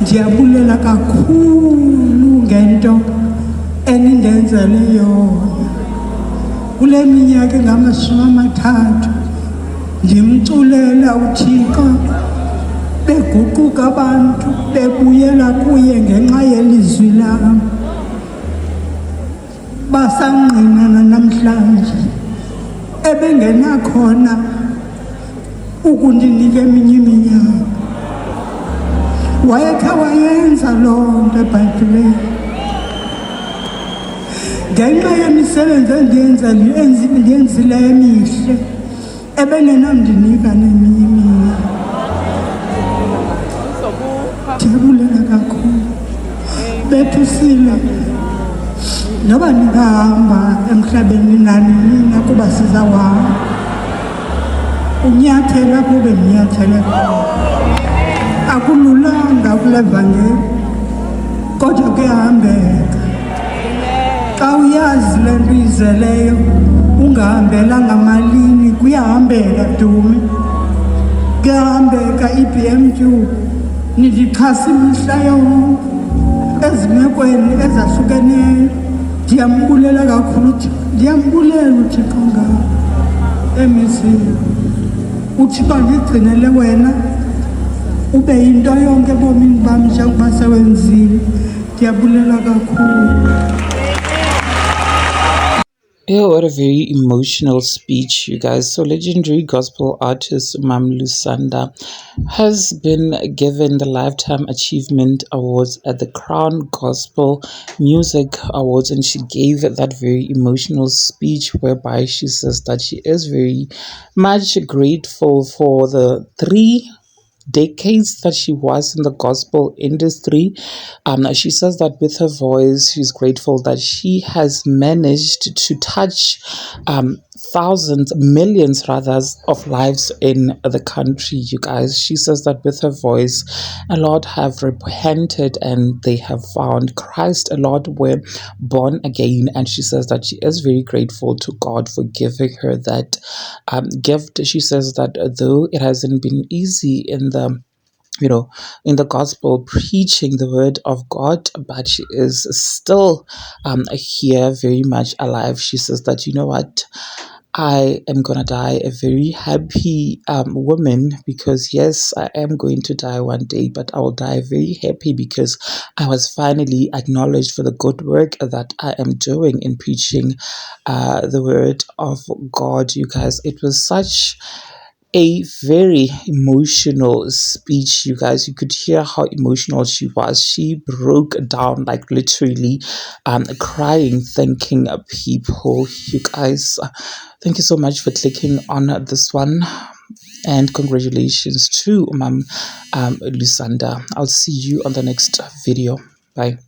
Ndiyabulela kakhulu ngento enindenzele yona. Kule minyaka engama-30 ndimculela uThixo, beguquka abantu bebuyela kuye ngenxa yelizwi lam. Basangqinana namhlanje ebengenakhona ukundinika eminye iminyaka. Wayekhe wayenza loo nto eBhayibhileni ngenxa yemisebenzi endiyenzile emihle ebengenamndinika neminye iminyaka. Ndiyabulela kakhulu bethusile. Noba ningahamba emhlabeni nanini kuba sizawuhamba, unyathela apho bendinyathele khona. Akululanga kule vangeli, kodwa kuyahambeka. Xa uyazi le nto izeleyo, ungahambelanga malini, kuyahambeka dume. Kuyahambeka iBMQ, nidixhasa imihla yonke ezimekweni ezahlukeneyo. Ndiyambulela kakhulu, ndiyambulela uThixo ngawo emisini. uThixo ndigcinele wena ube yinto yonke ebomini bam njengoba sewenzile. Ndiyabulela kakhulu. Yeah, what a very emotional speech, you guys. So, legendary gospel artist Lusanda has been given the Lifetime Achievement Awards at the Crown Gospel Music Awards, and she gave that very emotional speech whereby she says that she is very much grateful for the 3 decades that she was in the gospel industry. She says that with her voice, she's grateful that she has managed to touch thousands, millions rather, of lives in the country, you guys. She says that with her voice, a lot have repented and they have found Christ. A lot were born again, and she says that she is very grateful to God for giving her that gift. She says that though it hasn't been easy in the gospel preaching the word of God, but she is still here, very much alive. She says that, you know what, I am gonna die a very happy woman, because yes, I am going to die one day, but I will die very happy because I was finally acknowledged for the good work that I am doing in preaching the word of God. You guys, it was such a very emotional speech, you guys. You could hear how emotional she was. She broke down, like literally crying, thanking people. You guys, thank you so much for clicking on this one, and congratulations to Lusanda. I'll see you on the next video. Bye.